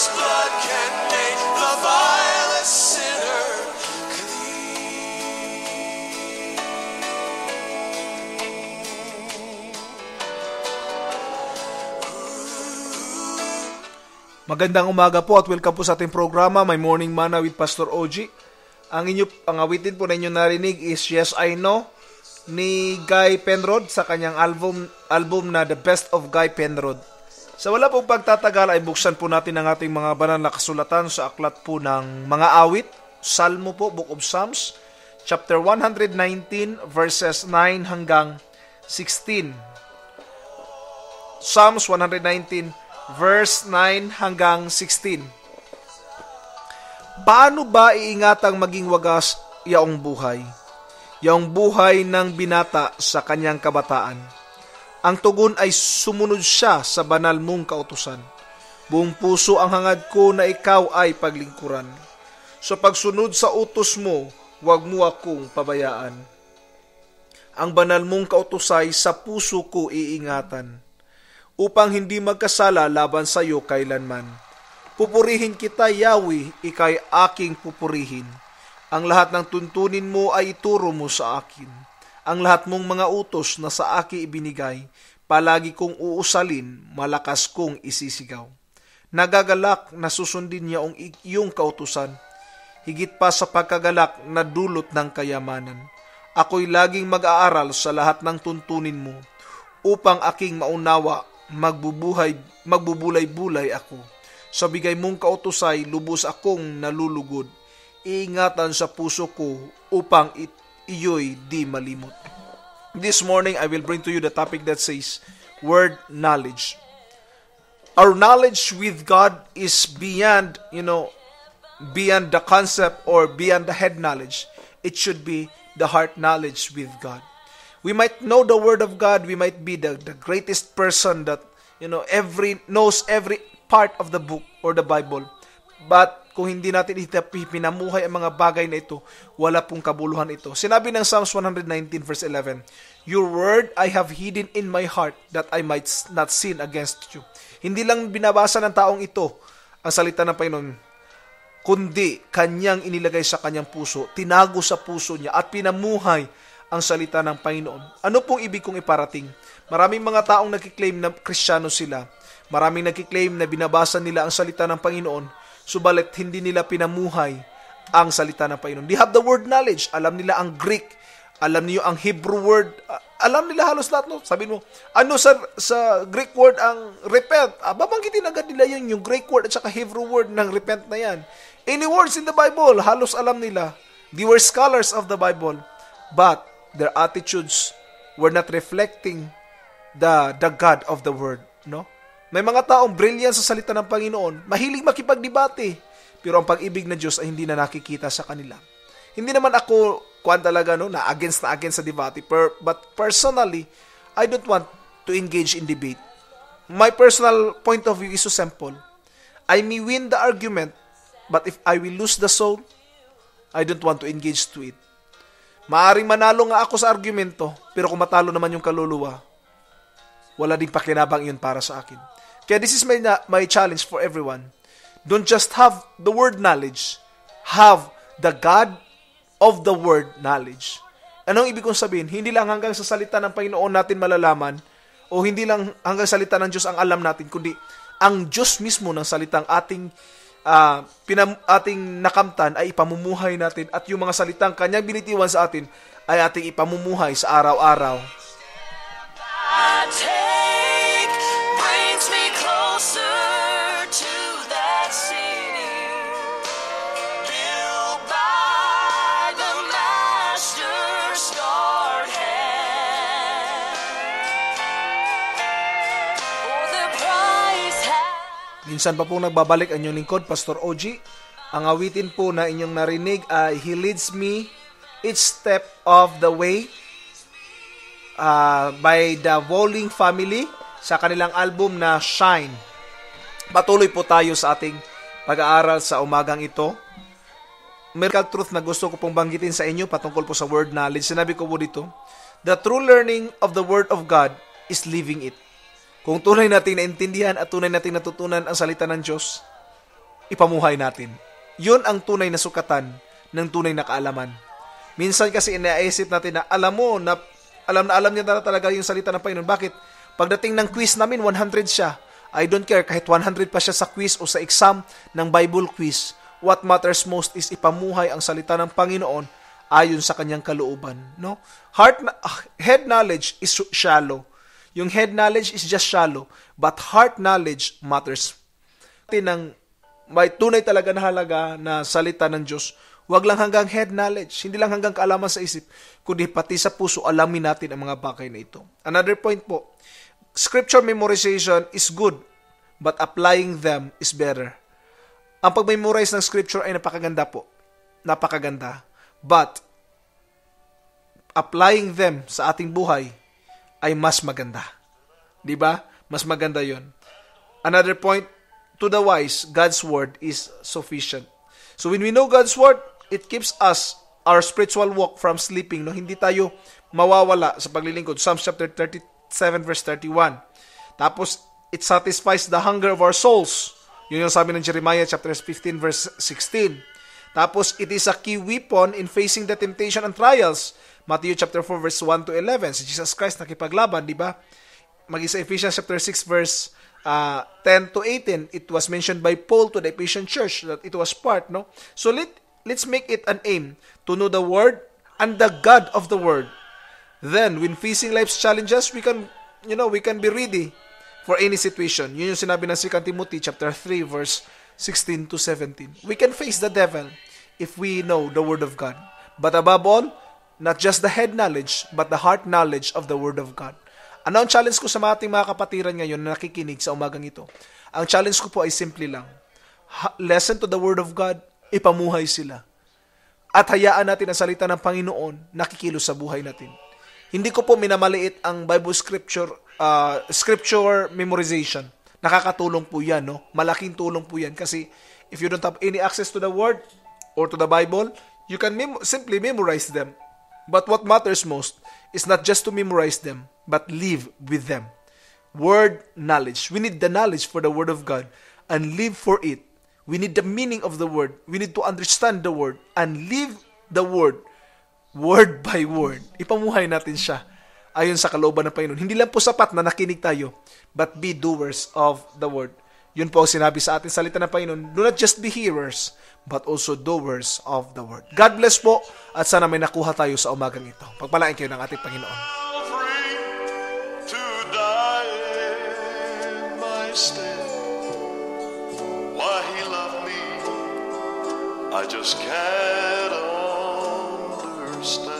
blood can make the vilest sinner Magandang umaga po at welcome po sa ating programa, My Morning Manna with Pastor OG. Ang awitin po na inyo narinig is Yes, I Know ni Guy Penrod sa kanyang album na The Best of Guy Penrod. Sa wala pong pagtatagal ay buksan po natin ang ating mga banal na kasulatan sa aklat po ng mga awit, Salmo po, Book of Psalms, chapter 119 verses 9 hanggang 16. Psalms 119 verse 9 hanggang 16. Paano ba iingatang maging wagas yaong buhay? Yaong buhay ng binata sa kanyang kabataan. Ang tugon ay sumunod siya sa banal mong kautusan. Buong puso ang hangad ko na ikaw ay paglingkuran. Sa pagsunod sa utos mo, huwag mo akong pabayaan. Ang banal mong kautusay sa puso ko iingatan, upang hindi magkasala laban sa iyo kailanman. Pupurihin kita, Yahweh, ikay aking pupurihin. Ang lahat ng tuntunin mo ay ituro mo sa akin. Ang lahat mong mga utos na sa akin ibinigay, palagi kong uusalin, malakas kong isisigaw. Nagagalak na susundin niya ang iyong kautusan, higit pa sa pagkagalak na dulot ng kayamanan. Ako'y laging mag-aaral sa lahat ng tuntunin mo, upang aking maunawa, magbubulay-bulay ako. Sa bigay mong kautusay, lubos akong nalulugod. Iingatan sa puso ko upang iyo'y di malimot. This morning, I will bring to you the topic that says, word knowledge. Our knowledge with God is beyond the concept or beyond the head knowledge. It should be the heart knowledge with God. We might know the Word of God. We might be the greatest person that knows every part of the book or the Bible. But kung hindi natin pinamuhay ang mga bagay na ito, wala pong kabuluhan ito. Sinabi ng Psalms 119 verse 11, Your word I have hidden in my heart that I might not sin against you. Hindi lang binabasa ng taong ito ang salita ng Panginoon, kundi kanyang inilagay sa kanyang puso, tinago sa puso niya at pinamuhay ang salita ng Panginoon. Ano pong ibig kong iparating? Maraming mga taong nagkiklaim na Kristiyano sila. Maraming nagkiklaim na binabasa nila ang salita ng Panginoon, subalit hindi nila pinamuhay ang salita ng Panginoon. They have the word knowledge. Alam nila ang Greek. Alam niyo ang Hebrew word. Alam nila halos lahat. No? Sabi mo, ano sa Greek word ang repent? Babanggitin agad nila yun, yung Greek word at saka Hebrew word ng repent na yan. Any words in the Bible, halos alam nila. They were scholars of the Bible. But their attitudes were not reflecting the God of the Word, no? May mga taong brilliant sa salita ng Panginoon, mahilig makipagdebate, pero ang pag-ibig ng Diyos ay hindi na nakikita sa kanila. Hindi naman ako na against sa debate, but personally, I don't want to engage in debate. My personal point of view is so simple. I may win the argument, but if I will lose the soul, I don't want to engage to it. Maaring manalo nga ako sa argumento, pero kung matalo naman yung kaluluwa, wala din pakinabang yun para sa akin. Kaya this is my challenge for everyone. Don't just have the word knowledge. Have the God of the word knowledge. Anong ibig kong sabihin? Hindi lang hanggang sa salita ng Panginoon natin malalaman, o hindi lang hanggang salita ng Diyos ang alam natin, kundi ang Diyos mismo ng salitang ating nakamtan ay ipamumuhay natin, at yung mga salitang kanyang binitiwan sa atin ay ating ipamumuhay sa araw-araw. Minsan pa pong nagbabalik ang inyong lingkod, Pastor OG. Ang awitin po na inyong narinig ay He Leads Me Each Step of the Way by the Walling Family sa kanilang album na Shine. Patuloy po tayo sa ating pag-aaral sa umagang ito. Miracle truth na gusto ko pong banggitin sa inyo patungkol po sa word knowledge. Sinabi ko po dito, the true learning of the Word of God is living it. Kung tunay natin naintindihan at tunay natin natutunan ang salita ng Diyos, ipamuhay natin. Yun ang tunay na sukatan ng tunay na kaalaman. Minsan kasi inaisip natin na alam niya na talaga yung salita ng Panginoon. Bakit? Pagdating ng quiz namin, 100 siya. I don't care kahit 100 pa siya sa quiz o sa exam ng Bible quiz. What matters most is ipamuhay ang salita ng Panginoon ayon sa kanyang kalooban, no? Head knowledge is shallow. Yung head knowledge is just shallow, but heart knowledge matters. May tunay talaga na halaga na salita ng Diyos. Huwag lang hanggang head knowledge, hindi lang hanggang kaalaman sa isip, kundi pati sa puso alamin natin ang mga bagay na ito. Another point po, scripture memorization is good, but applying them is better. Ang pag-memorize ng scripture ay napakaganda po. Napakaganda. But, applying them sa ating buhay ay mas maganda. Diba? Mas maganda yon. Another point, to the wise, God's word is sufficient. So when we know God's word, it keeps us, our spiritual walk from sleeping. No? Hindi tayo mawawala sa paglilingkod. Psalms chapter 37 verse 31. Tapos, it satisfies the hunger of our souls. Yun yung sabi ng Jeremiah chapter 15 verse 16. Tapos, it is a key weapon in facing the temptation and trials. Matthew chapter 4 verse 1 to 11. Si Jesus Christ nakipaglaban, di ba? Maging sa Ephesians chapter 6 verse 10 to 18, it was mentioned by Paul to the Ephesian church that it was part, no? So, let's make it an aim to know the word and the God of the word. Then, when facing life's challenges, we can be ready for any situation. Yun yung sinabi ng 2 Timothy chapter 3 verse 16 to 17. We can face the devil if we know the word of God. But above all, not just the head knowledge, but the heart knowledge of the word of God. Ano ang challenge ko sa ating mga kapatiran ngayon na nakikinig sa umagang ito? Ang challenge ko po ay simple lang. Listen to the word of God, ipamuhay sila. At hayaan natin ang salita ng Panginoon nakikilos sa buhay natin. Hindi ko po minamaliit ang Bible scripture memorization. Nakakatulong po yan, no? Malaking tulong po yan kasi if you don't have any access to the Word or to the Bible, you can simply memorize them. But what matters most is not just to memorize them, but live with them. Word knowledge. We need the knowledge for the Word of God and live for it. We need the meaning of the Word. We need to understand the Word and live the Word. Word by word. Ipamuhay natin siya ayon sa kalooban ng Panginoon. Hindi lang po sapat na nakinig tayo, but be doers of the word. Yun po ang sinabi sa ating salita ng Panginoon. Do not just be hearers, but also doers of the word. God bless po at sana may nakuha tayo sa umagang ito. Pagpalain kayo ng ating Panginoon. To die in my stead. Why he loved me, I just can't understand.